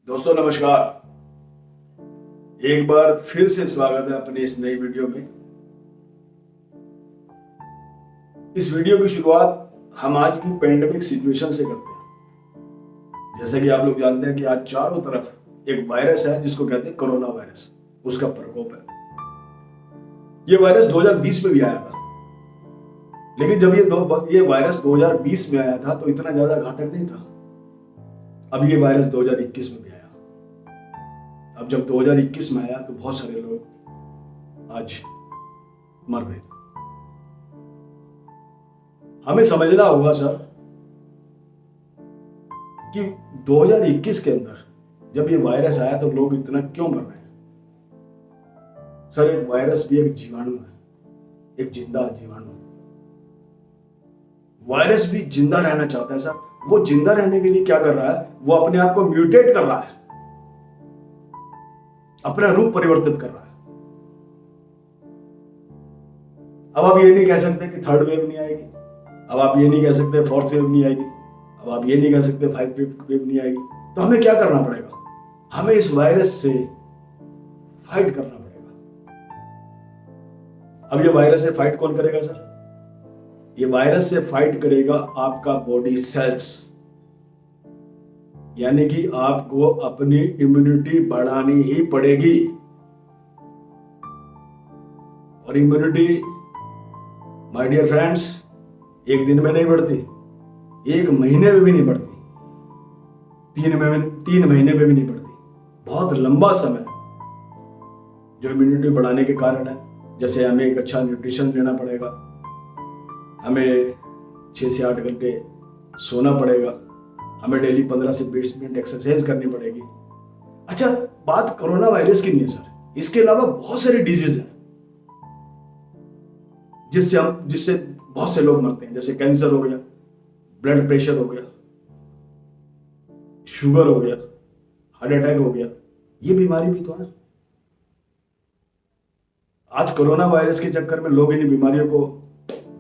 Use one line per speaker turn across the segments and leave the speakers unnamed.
दोस्तों नमस्कार। एक बार फिर से स्वागत है अपने इस नई वीडियो में। इस वीडियो की शुरुआत हम आज की पेंडेमिक सिचुएशन से करते हैं। जैसे कि आप लोग जानते हैं कि आज चारों तरफ एक वायरस है जिसको कहते हैं कोरोना वायरस, उसका प्रकोप है। ये वायरस 2020 में भी आया था, लेकिन जब ये वायरस 2020 में आया था तो इतना ज्यादा घातक नहीं था। अब ये वायरस 2021 में भी आया। अब जब 2021 में आया तो बहुत सारे लोग आज मर गए। हमें समझना होगा सर कि 2021 के अंदर जब ये वायरस आया तो लोग इतना क्यों मर रहे हैं। सर, एक वायरस भी एक जीवाणु है, एक जिंदा जीवाणु। वायरस भी जिंदा रहना चाहता है सर। वो जिंदा रहने के लिए क्या कर रहा है? वो अपने आप को म्यूटेट कर रहा है, अपना रूप परिवर्तित कर रहा है। अब आप ये नहीं कह सकते कि थर्ड वेव नहीं आएगी, अब आप ये नहीं कह सकते फोर्थ वेव नहीं आएगी, अब आप ये नहीं कह सकते फिफ्थ वेव नहीं आएगी। तो हमें क्या करना पड़ेगा? हमें इस वायरस से फाइट करना पड़ेगा। अब ये वायरस से फाइट कौन करेगा सर? ये वायरस से फाइट करेगा आपका बॉडी सेल्स, यानी कि आपको अपनी इम्यूनिटी बढ़ानी ही पड़ेगी। और इम्यूनिटी माय डियर फ्रेंड्स एक दिन में नहीं बढ़ती, एक महीने में भी नहीं बढ़ती, 3 महीने में भी नहीं बढ़ती। बहुत लंबा समय जो इम्यूनिटी बढ़ाने के कारण है। जैसे हमें एक अच्छा न्यूट्रिशन लेना पड़ेगा, हमें 6 से 8 घंटे सोना पड़ेगा, हमें डेली 15 से 20 मिनट एक्सरसाइज करनी पड़ेगी। अच्छा, बात कोरोना वायरस की नहीं है सर, इसके अलावा बहुत सारी डिजीज हैं जिससे बहुत से लोग मरते हैं। जैसे कैंसर हो गया, ब्लड प्रेशर हो गया, शुगर हो गया, हार्ट अटैक हो गया। ये बीमारी भी तो है। आज कोरोना वायरस के चक्कर में लोग इन बीमारियों को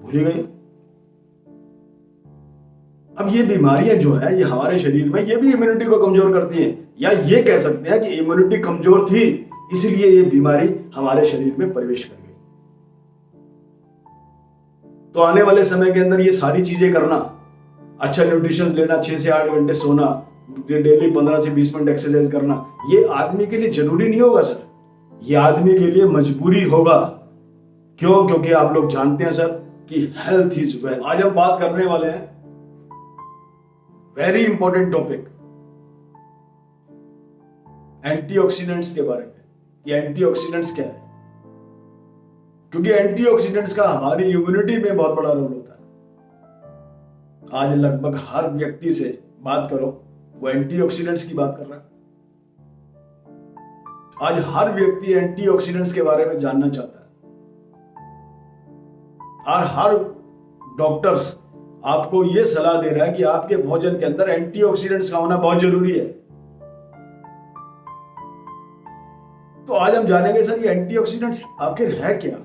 भूल ही गए। अब ये बीमारियां जो है ये हमारे शरीर में ये भी इम्यूनिटी को कमजोर करती हैं, या ये कह सकते हैं कि इम्यूनिटी कमजोर थी इसलिए ये बीमारी हमारे शरीर में प्रवेश कर गई। तो आने वाले समय के अंदर ये सारी चीजें करना, अच्छा न्यूट्रिशन लेना, 6 से 8 घंटे सोना, डेली 15 से 20 मिनट एक्सरसाइज करना, ये आदमी के लिए जरूरी नहीं होगा सर, ये आदमी के लिए मजबूरी होगा। क्यों? क्योंकि आप लोग जानते हैं सर कि हेल्थ इज वेल्थ। आज हम बात करने वाले हैं वेरी इंपॉर्टेंट टॉपिक, एंटीऑक्सीडेंट्स के बारे में। ये एंटीऑक्सीडेंट्स क्या है? क्योंकि एंटीऑक्सीडेंट्स का हमारी इम्यूनिटी में बहुत बड़ा रोल होता है। आज लगभग हर व्यक्ति से बात करो वो एंटीऑक्सीडेंट्स की बात कर रहा है। आज हर व्यक्ति एंटीऑक्सीडेंट्स के बारे में जानना चाहता है, और हर डॉक्टर्स आपको यह सलाह दे रहा है कि आपके भोजन के अंदर एंटीऑक्सीडेंट्स का होना बहुत जरूरी है। तो आज हम जानेंगे सर ये एंटीऑक्सीडेंट्स आखिर है क्या,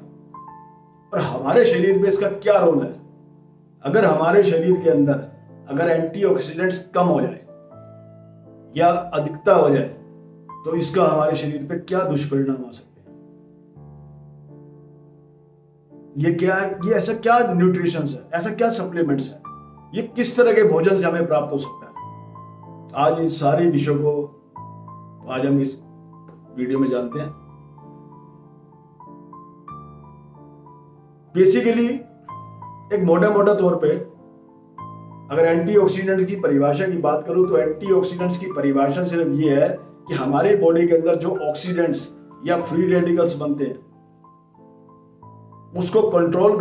और हमारे शरीर में इसका क्या रोल है। अगर हमारे शरीर के अंदर अगर एंटीऑक्सीडेंट्स कम हो जाए या अधिकता हो जाए तो इसका हमारे शरीर पे क्या दुष्परिणाम आ सकते हैं। ये ऐसा क्या न्यूट्रिशंस है, ऐसा क्या सप्लीमेंट्स है, ये किस तरह के भोजन से हमें प्राप्त हो सकता है। आज इन सारे विषयों को आज हम इस वीडियो में जानते हैं। बेसिकली एक मोटा तौर पे अगर एंटीऑक्सीडेंट्स की परिभाषा की बात करूं तो एंटीऑक्सीडेंट्स की परिभाषा सिर्फ ये है कि हमारे बॉडी के अंदर जो ऑक्सीडेंट्स या फ्री रेडिकल्स बनते हैं उसको कंट्रोल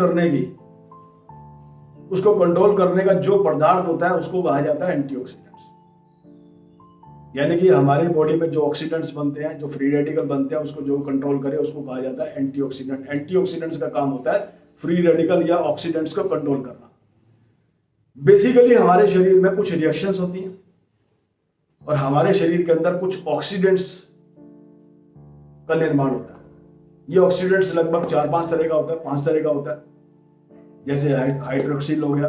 करने का जो पदार्थ होता है उसको कहा जाता है एंटीऑक्सीडेंट्स। यानी कि हमारी बॉडी में जो ऑक्सीडेंट्स बनते हैं, जो फ्री रेडिकल बनते हैं, उसको जो कंट्रोल करे उसको कहा जाता है एंटीऑक्सीडेंट। एंटीऑक्सीडेंट्स का काम होता है फ्री रेडिकल या ऑक्सीडेंट्स को कंट्रोल करना। बेसिकली हमारे शरीर में कुछ रिएक्शंस होती हैं और हमारे शरीर के अंदर कुछ ऑक्सीडेंट्स का निर्माण होता है। ये ऑक्सीडेंट्स लगभग 4-5 तरह का होता है, 5 तरह का होता है। जैसे हाइड्रोक्सिल हो गया,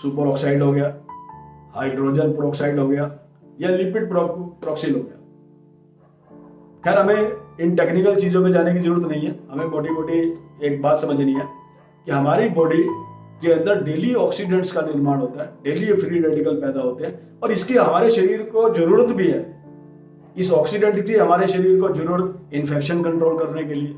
सुपर ऑक्साइड हो गया, हाइड्रोजन प्रोक्साइड हो गया, या लिपिड प्रोक्सिल हो गया। खैर हमें इन टेक्निकल चीज़ों में जाने की जरूरत नहीं है, हमें मोटी मोटी एक बात समझनी है कि हमारी बॉडी के अंदर डेली ऑक्सीडेंट्स का निर्माण होता है, डेली फ्री रेडिकल पैदा होते हैं और इसकी हमारे शरीर को जरूरत भी है। इस ऑक्सीडेंट की हमारे शरीर को जरूरत इन्फेक्शन कंट्रोल करने के लिए,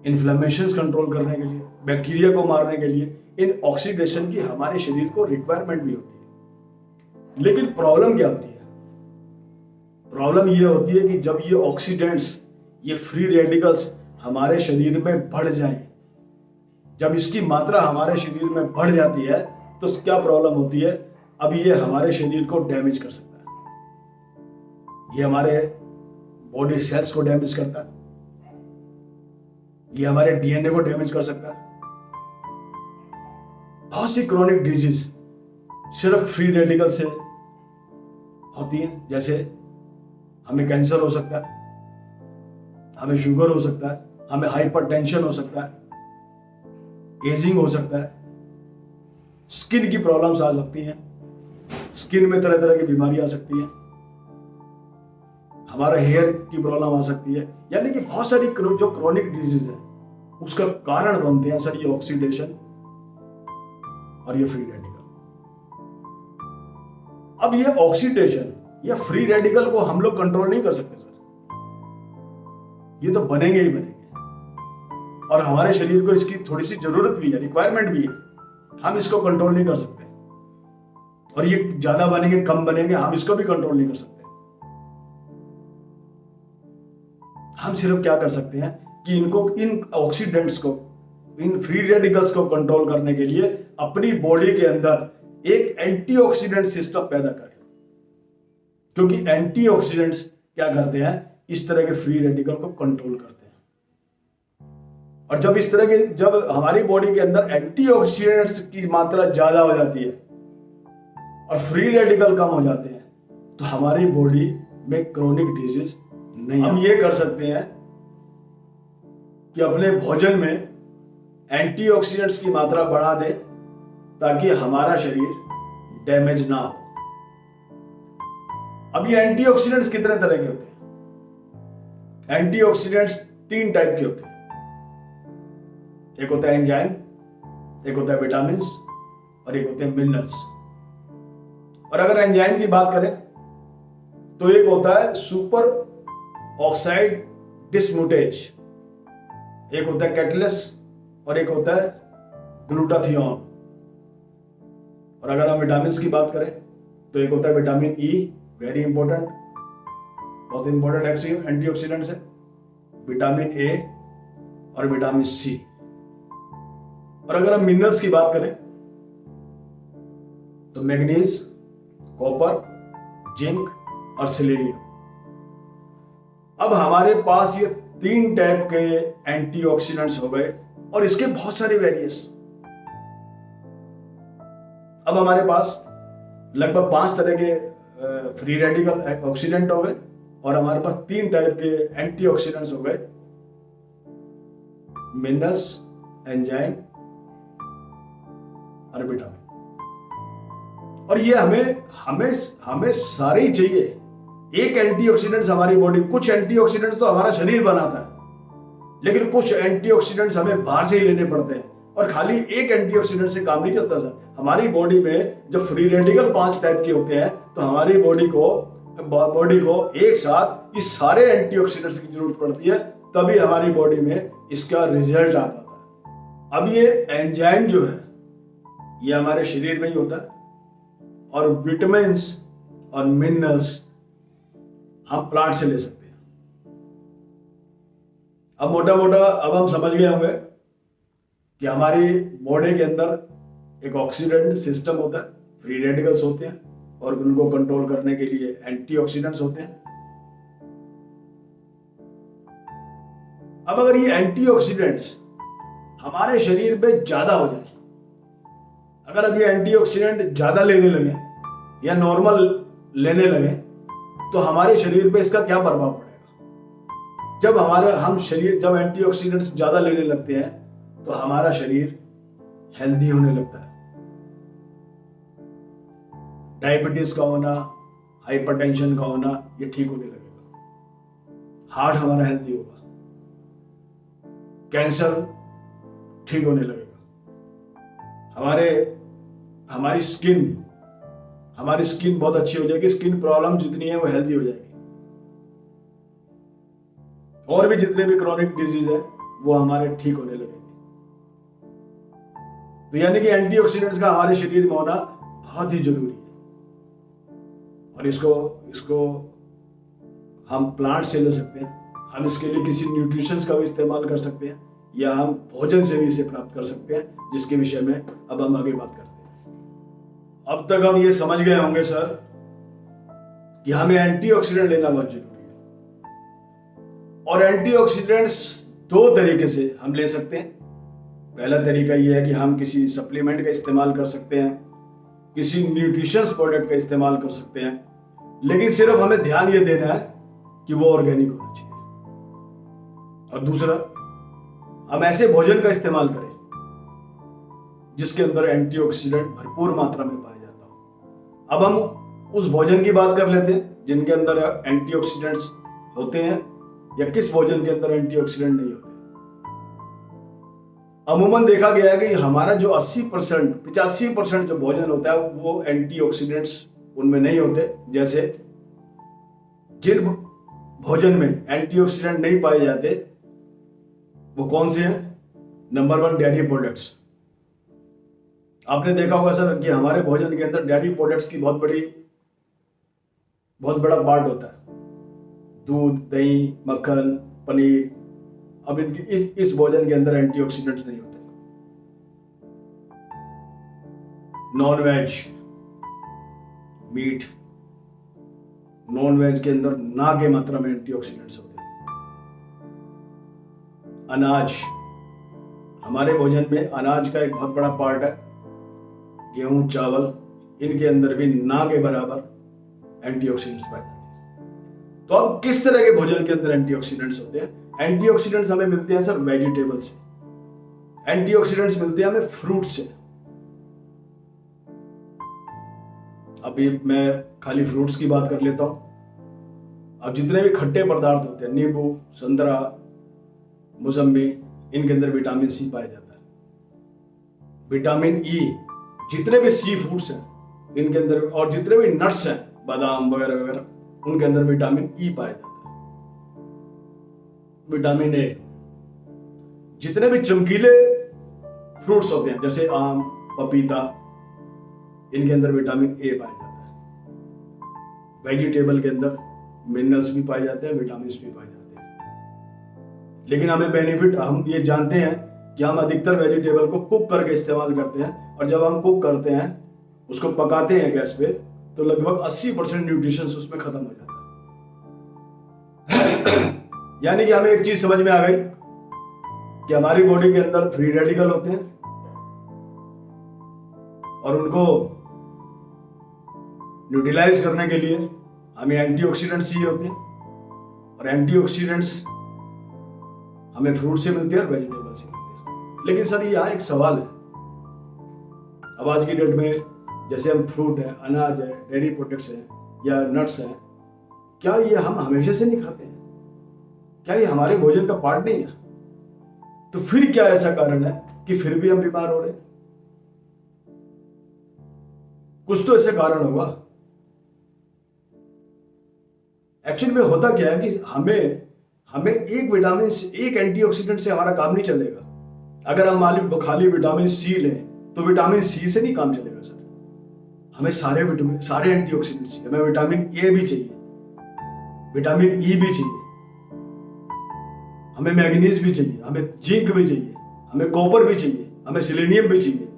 इन्फ्लेमेशन कंट्रोल करने के लिए, बैक्टीरिया को मारने के लिए इन ऑक्सीडेशन की हमारे शरीर को रिक्वायरमेंट भी होती है। लेकिन प्रॉब्लम क्या होती है? प्रॉब्लम ये होती है कि जब ये ऑक्सीडेंट्स, ये फ्री रेडिकल्स हमारे शरीर में बढ़ जाएं, जब इसकी मात्रा हमारे शरीर में बढ़ जाती है तो क्या प्रॉब्लम होती है? अब ये हमारे शरीर को डैमेज कर सकता है, ये हमारे बॉडी सेल्स को डैमेज करता है, ये हमारे डीएनए को डैमेज कर सकता है। बहुत सी क्रोनिक डिजीज सिर्फ फ्री रेडिकल से होती है, जैसे हमें कैंसर हो सकता है, हमें शुगर हो सकता है, हमें हाइपरटेंशन हो सकता है, एजिंग हो सकता है, स्किन की प्रॉब्लम्स आ सकती हैं, स्किन में तरह तरह की बीमारी आ सकती है, हमारा हेयर की प्रॉब्लम आ सकती है। यानी कि बहुत सारी जो क्रोनिक डिजीज है उसका कारण बनते हैं सर ये ऑक्सीडेशन और ये फ्री रेडिकल। अब ये ऑक्सीडेशन या फ्री रेडिकल को हम लोग कंट्रोल नहीं कर सकते सर, ये तो बनेंगे ही बनेंगे और हमारे शरीर को इसकी थोड़ी सी जरूरत भी है, रिक्वायरमेंट भी है, हम इसको कंट्रोल नहीं कर सकते। और ये ज्यादा बनेंगे कम बनेंगे हम इसको भी कंट्रोल नहीं कर सकते। हम सिर्फ क्या कर सकते हैं कि इनको, इन ऑक्सीडेंट्स को, इन फ्री रेडिकल्स को कंट्रोल करने के लिए अपनी बॉडी के अंदर एक एंटीऑक्सीडेंट सिस्टम पैदा करें, क्योंकि एंटीऑक्सीडेंट्स क्या करते हैं? इस तरह के फ्री रेडिकल को कंट्रोल करते हैं। और जब इस तरह के, जब हमारी बॉडी के अंदर एंटीऑक्सीडेंट्स की मात्रा ज्यादा हो जाती है और फ्री रेडिकल कम हो जाते हैं तो हमारी बॉडी में क्रोनिक डिजीज नहीं। हम ये कर सकते हैं कि अपने भोजन में एंटीऑक्सीडेंट्स की मात्रा बढ़ा दें ताकि हमारा शरीर डैमेज ना हो। अब ये एंटीऑक्सीडेंट्स कितने तरह के होते हैं? एंटीऑक्सीडेंट्स 3 टाइप के होते हैं। एक होता है एंजाइम, एक होता है विटामिन्स और एक होते हैं मिनरल्स। और अगर एंजाइम की बात करें तो एक होता है सुपर ऑक्साइड डिसम्यूटेज, एक होता है कैटलिस और एक होता है ग्लूटाथियोन। और अगर हम विटामिन्स की बात करें तो एक होता है विटामिन ई, वेरी इंपॉर्टेंट, बहुत इंपॉर्टेंट एंटीऑक्सीडेंट्स है, विटामिन ए और विटामिन सी। और अगर हम मिनरल्स की बात करें तो मैग्नीज, कॉपर, जिंक और सिलेनियम। अब हमारे पास ये 3 टाइप के एंटीऑक्सीडेंट्स हो गए और इसके बहुत सारे वेरिएंट्स। अब हमारे पास लगभग 5 तरह के फ्री रेडिकल ऑक्सीडेंट हो गए और हमारे पास 3 टाइप के एंटीऑक्सीडेंट्स हो गए, मिनरल्स, एंजाइम और विटामिन। और ये हमें सारे ही चाहिए। एक एंटीऑक्सीडेंट्स हमारी बॉडी, कुछ एंटीऑक्सीडेंट्स तो हमारा शरीर बनाता है लेकिन कुछ एंटीऑक्सीडेंट्स हमें बाहर से ही लेने पड़ते हैं। और खाली एक एंटीऑक्सीडेंट से काम नहीं चलता सर। हमारी बॉडी में जब फ्री रेडिकल 5 टाइप के होते हैं तो हमारी बॉडी को एक साथ इस सारे एंटीऑक्सीडेंट्स की जरूरत पड़ती है, तभी हमारी बॉडी में इसका रिजल्ट आ पाता है। अब ये एंजाइम जो है ये हमारे शरीर में ही होता है और विटामिन्स और मिनरल्स हम प्लांट से ले सकते हैं। अब मोटा मोटा अब हम समझ गए होंगे कि हमारी बॉडी के अंदर एक ऑक्सीडेंट सिस्टम होता है, फ्री रेडिकल्स होते हैं और उनको कंट्रोल करने के लिए एंटीऑक्सीडेंट्स होते हैं। अब अगर ये एंटीऑक्सीडेंट्स हमारे शरीर में ज्यादा हो जाए, अगर अब ये एंटीऑक्सीडेंट ज्यादा लेने लगे या नॉर्मल लेने लगे तो हमारे शरीर पे इसका क्या प्रभाव पड़ेगा? जब एंटीऑक्सीडेंट्स ज्यादा लेने लगते हैं तो हमारा शरीर हेल्दी होने लगता है। डायबिटीज का होना, हाइपरटेंशन का होना, ये ठीक होने लगेगा। हार्ट हमारा हेल्दी होगा, कैंसर ठीक होने लगेगा, हमारी स्किन बहुत अच्छी हो जाएगी, स्किन प्रॉब्लम जितनी है वो हेल्दी हो जाएगी, और भी जितने भी क्रॉनिक डिजीज है वो हमारे ठीक होने लगेंगे। तो यानी कि एंटीऑक्सीडेंट्स का हमारे शरीर में होना बहुत ही जरूरी है, और इसको हम प्लांट से ले सकते हैं, हम इसके लिए किसी न्यूट्रिशंस का भी इस्तेमाल कर सकते हैं, या हम भोजन से भी इसे प्राप्त कर सकते हैं, जिसके विषय में अब हम आगे बात करते हैं। अब तक हम ये समझ गए होंगे सर कि हमें एंटीऑक्सीडेंट लेना बहुत जरूरी है, और एंटीऑक्सीडेंट्स दो तरीके से हम ले सकते हैं। पहला तरीका यह है कि हम किसी सप्लीमेंट का इस्तेमाल कर सकते हैं, किसी न्यूट्रिशंस प्रोडक्ट का इस्तेमाल कर सकते हैं, लेकिन सिर्फ हमें ध्यान यह देना है कि वो ऑर्गेनिक होना चाहिए। और दूसरा, हम ऐसे भोजन का इस्तेमाल करें जिसके अंदर एंटीऑक्सीडेंट भरपूर मात्रा में पाया जाता हो। अब हम उस भोजन की बात कर लेते हैं जिनके अंदर एंटीऑक्सीडेंट्स होते हैं, या किस भोजन के अंदर एंटीऑक्सीडेंट नहीं होते। अमूमन देखा गया है कि हमारा जो 80% 85% जो भोजन होता है वो एंटीऑक्सीडेंट्स उनमें नहीं होते। जैसे जिन भोजन में एंटीऑक्सीडेंट नहीं पाए जाते वो कौन से हैं? Number 1, dairy products. आपने देखा होगा सर कि हमारे भोजन के अंदर डेयरी प्रोडक्ट्स की बहुत बड़ा पार्ट होता है, दूध, दही, मक्खन, पनीर। अब इनकी इस भोजन के अंदर एंटीऑक्सीडेंट्स नहीं होते। Non veg meat, non veg के अंदर ना के मात्रा में एंटीऑक्सीडेंट्स होते हैं। अनाज, हमारे भोजन में अनाज का एक बहुत बड़ा पार्ट है, गेहूं, चावल, इनके अंदर भी ना के बराबर एंटीऑक्सीडेंट्स पाए जाते हैं। तो अब किस तरह के भोजन के अंदर एंटीऑक्सीडेंट्स होते हैं? एंटीऑक्सीडेंट्स हमें मिलते हैं सर वेजिटेबल से, एंटीऑक्सीडेंट्स मिलते हैं हमें फ्रूट से। अभी मैं खाली फ्रूट्स की बात कर लेता हूं। अब जितने भी खट्टे पदार्थ होते हैं, नींबू, संतरा, मौसम्बी, इनके अंदर विटामिन सी पाया जाता है। विटामिन ई, जितने भी सी फूड्स हैं इनके अंदर, और जितने भी नट्स हैं, बादाम वगैरह वगैरह, उनके अंदर विटामिन ई पाया जाता है। विटामिन ए, जितने भी चमकीले फ्रूट्स होते हैं जैसे आम, पपीता, इनके अंदर विटामिन ए पाया जाता है। वेजिटेबल के अंदर मिनरल्स भी पाए जाते हैं, विटामिन भी पाए जाते हैं। लेकिन हमें बेनिफिट, हम ये जानते हैं कि हम अधिकतर वेजिटेबल को कुक करके इस्तेमाल करते हैं, और जब हम कुक करते हैं, उसको पकाते हैं गैस पे, तो लगभग 80% न्यूट्रिशन उसमें खत्म हो जाता है। यानी कि हमें एक चीज समझ में आ गई कि हमारी बॉडी के अंदर फ्री रेडिकल होते हैं, और उनको न्यूट्रलाइज करने के लिए हमें एंटीऑक्सीडेंट्स चाहिए होते हैं, और एंटीऑक्सीडेंट्स हमें फ्रूट से मिलते हैं और वेजिटेबल से मिलते हैं। लेकिन सर यहाँ एक सवाल है, अब आज की डेट में जैसे हम फ्रूट है, अनाज है, डेयरी प्रोडक्ट्स हैं या नट्स हैं, क्या ये हम हमेशा से नहीं खाते हैं? क्या ये हमारे भोजन का पार्ट नहीं है? तो फिर क्या ऐसा कारण है कि फिर भी हम बीमार हो रहे हैं? कुछ तो ऐसे कारण होगा। एक्चुअली में होता क्या है कि हमें एक विटामिन, एक एंटीऑक्सीडेंट से हमारा काम नहीं चलेगा। अगर हम खाली विटामिन सी लें तो विटामिन सी से नहीं काम चलेगा सर। हमें सारे एंटीऑक्सीडेंट चाहिए। हमें विटामिन ए भी चाहिए, विटामिन ई भी चाहिए, हमें मैग्नीज भी चाहिए, हमें जिंक भी चाहिए, हमें कॉपर भी चाहिए, हमें सेलेनियम भी चाहिए,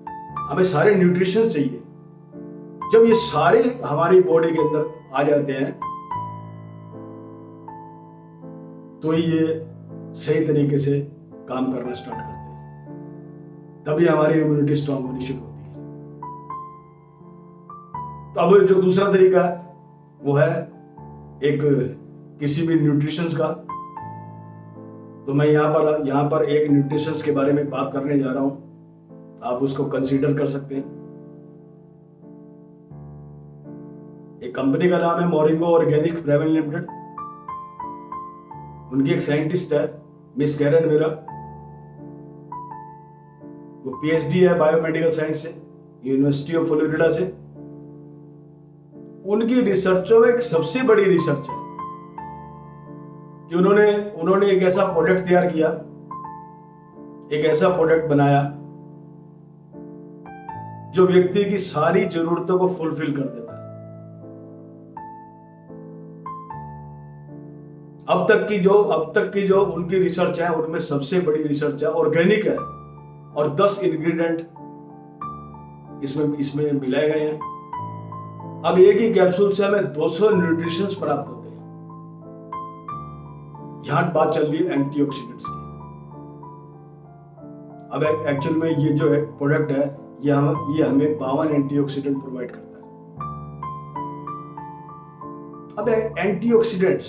हमें सारे न्यूट्रिशन चाहिए। जब ये सारे हमारी बॉडी के अंदर आ जाते हैं तो ये सही तरीके से काम करना स्टार्ट करते हैं, तभी हमारी इम्यूनिटी स्ट्रांग होनी शुरू होती है। तो अब जो दूसरा तरीका है वो है एक किसी भी न्यूट्रिशंस का। तो मैं यहाँ पर एक न्यूट्रिशंस के बारे में बात करने जा रहा हूं, आप उसको कंसीडर कर सकते हैं। एक कंपनी का नाम है मोरिंगो ऑर्गेनिक प्राइवेट लिमिटेड। उनकी एक साइंटिस्ट है मिस कैरन वेरा, वो पीएचडी है बायोमेडिकल साइंस से, यूनिवर्सिटी ऑफ फ्लोरिडा से। उनकी रिसर्चों में एक सबसे बड़ी रिसर्च है कि उन्होंने एक ऐसा प्रोडक्ट तैयार किया, एक ऐसा प्रोडक्ट बनाया जो व्यक्ति की सारी जरूरतों को फुलफिल कर देता है। अब तक की जो उनकी रिसर्च है उनमें सबसे बड़ी रिसर्च है, ऑर्गेनिक है और 10 इंग्रेडिएंट इसमें मिलाए गए हैं। अब एक ही कैप्सूल से हमें 200 न्यूट्रिशंस प्राप्त होते हैं। यहां बात चल रही है एंटीऑक्सीडेंट्स की। अब एक्चुअल में ये जो है प्रोडक्ट है ये हमें 52 एंटीऑक्सीडेंट प्रोवाइड करता है। अब एंटीऑक्सीडेंट्स,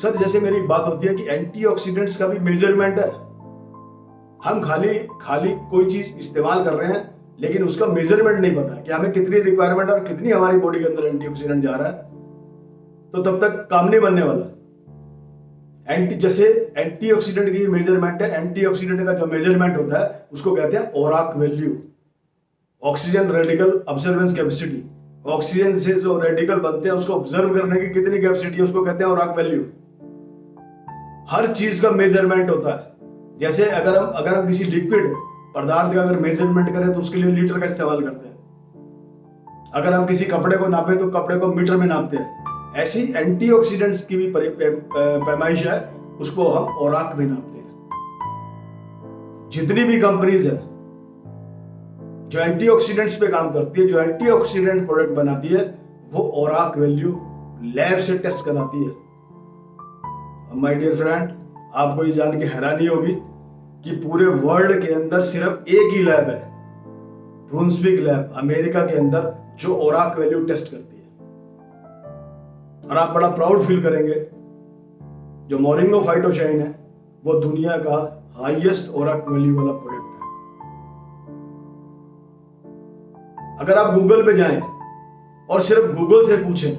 सर जैसे मेरी बात होती है कि एंटीऑक्सीडेंट्स का भी मेजरमेंट है। हम खाली कोई चीज इस्तेमाल कर रहे हैं लेकिन उसका मेजरमेंट नहीं पता कि हमें कितनी रिक्वायरमेंट और कितनी हमारी बॉडी के अंदर एंटीऑक्सीडेंट जा रहा है, तो तब तक काम नहीं बनने वाला। जैसे एंटीऑक्सीडेंट की मेजरमेंट है, एंटीऑक्सीडेंट का जो मेजरमेंट होता है उसको कहते हैं ORAC value, oxygen radical absorbance capacity. Oxygen से जो रेडिकल बनते हैं उसको ऑब्जर्व करने की कितनी कैपेसिटी है उसको कहते हैं ओराक वैल्यू। हर चीज का मेजरमेंट होता है। जैसे अगर हम किसी लिक्विड पदार्थ का अगर मेजरमेंट करें तो उसके लिए लीटर का इस्तेमाल करते हैं। अगर हम किसी कपड़े को नापे तो कपड़े को मीटर में नापते हैं। ऐसी एंटीऑक्सीडेंट्स की भी पैमाइश है, उसको हम ओराक में नापते हैं। जितनी भी कंपनीज है जो एंटीऑक्सीडेंट्स पे काम करती है, जो एंटीऑक्सीडेंट प्रोडक्ट बनाती है, वो ओराक वैल्यू लैब से टेस्ट कराती है। माय डियर फ्रेंड, आपको ये जान के हैरानी होगी कि पूरे वर्ल्ड के अंदर सिर्फ एक ही लैब है, ब्रूंसविक लैब अमेरिका के अंदर, जो ओराक वैल्यू टेस्ट करती है। और आप बड़ा प्राउड फील करेंगे, जो मोरिंगो फाइटोशाइन है वो दुनिया का हाईएस्ट ओराक वैल्यू वाला प्रोडक्ट है। अगर आप गूगल पे जाएं और सिर्फ गूगल से पूछें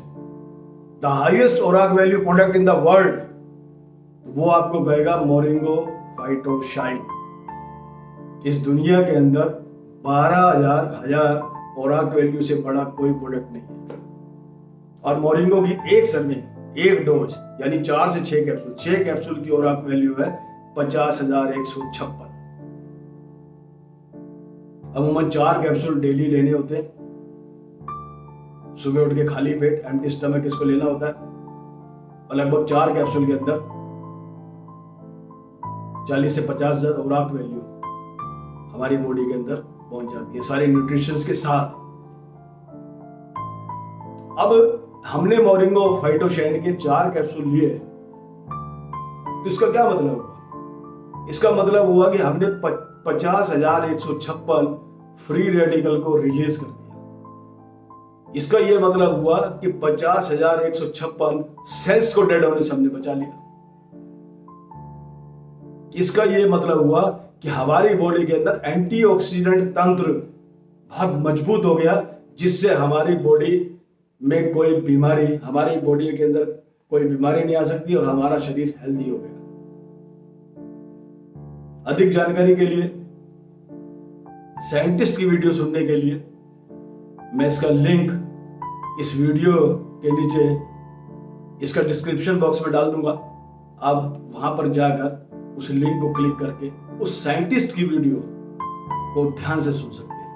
the highest ORAC value product in the world, वो आपको कहेगा मोरिंगो फाइटोशाइन। इस दुनिया के अंदर 12,000 ओराक वैल्यू से बड़ा कोई प्रोडक्ट नहीं है। और मोरिंगो की एक सर्विंग, एक डोज यानी 4 से 6 कैप्सूल, 6 कैप्सूल की ओराक वैल्यू है 50,156। अमूमन 4 कैप्सूल डेली लेने होते हैं। सुबह उठ के खाली पेट, एम्प्टी स्टमक इसको लेना होता है और लगभग 4 कैप्सूल के अंदर 40 से 50,000 ओराक वैल्यू हमारी बॉडी के अंदर पहुंच जाती है, सारे न्यूट्रिशंस के साथ। अब हमने मोरिंगो फाइटोशाइन के 4 कैप्सूल लिए, तो इसका क्या मतलब हुआ? इसका मतलब हुआ कि हमने 50,156 फ्री रेडिकल को रिलीज कर दिया। इसका यह मतलब हुआ कि 50,156 सेल्स को डेड होने से हमने बचा लिया। इसका यह मतलब हुआ कि हमारी बॉडी के अंदर एंटीऑक्सीडेंट तंत्र बहुत मजबूत हो गया, जिससे हमारी बॉडी में कोई बीमारी, हमारी बॉडी के अंदर कोई बीमारी नहीं आ सकती और हमारा शरीर हेल्दी हो गया। अधिक जानकारी के लिए, साइंटिस्ट की वीडियो सुनने के लिए, मैं इसका लिंक इस वीडियो के नीचे इसका डिस्क्रिप्शन बॉक्स में डाल दूंगा। आप वहां पर जाकर उस लिंक को क्लिक करके उस साइंटिस्ट की वीडियो को ध्यान से सुन सकते हैं।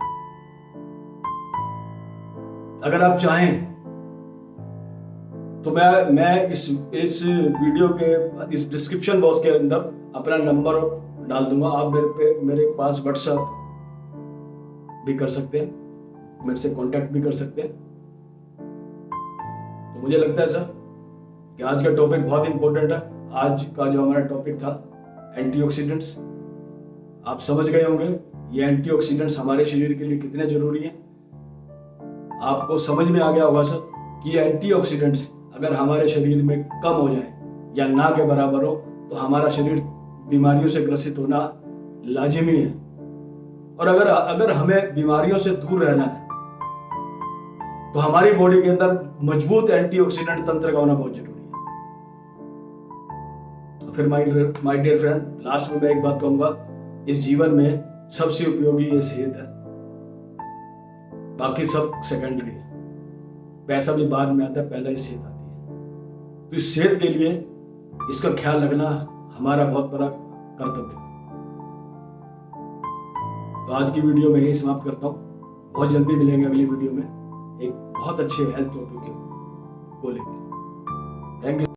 अगर आप चाहें तो मैं इस वीडियो के इस डिस्क्रिप्शन बॉक्स के अंदर अपना नंबर डाल दूंगा। आप मेरे पास व्हाट्सएप भी कर सकते हैं, मेरे से कांटेक्ट भी कर सकते हैं। तो मुझे लगता है सर कि आज का टॉपिक बहुत इंपॉर्टेंट है। आज का जो हमारा टॉपिक था एंटीऑक्सीडेंट्स, आप समझ गए होंगे ये एंटीऑक्सीडेंट्स हमारे शरीर के लिए कितने जरूरी हैं। आपको समझ में आ गया होगा सर कि एंटीऑक्सीडेंट्स अगर हमारे शरीर में कम हो जाए या ना के बराबर हो तो हमारा शरीर बीमारियों से ग्रसित होना लाजिमी है। और अगर हमें बीमारियों से दूर रहना है तो हमारी बॉडी के अंदर मजबूत एंटीऑक्सीडेंट तंत्र का होना बहुत जरूरी है। फिर माय डियर फ्रेंड, लास्ट में मैं एक बात कहूंगा, इस जीवन में सबसे उपयोगी ये सेहत है, बाकी सब सेकेंडरी है। पैसा भी बाद में आता है, पहला ही सेहत आती है। तो इस सेहत के लिए इसका ख्याल रखना हमारा बहुत बड़ा कर्तव्य है। तो आज की वीडियो में यही समाप्त करता हूँ। बहुत जल्दी मिलेंगे अगली वीडियो में एक बहुत अच्छे हेल्थ टॉपिक को लेकर। Thank you.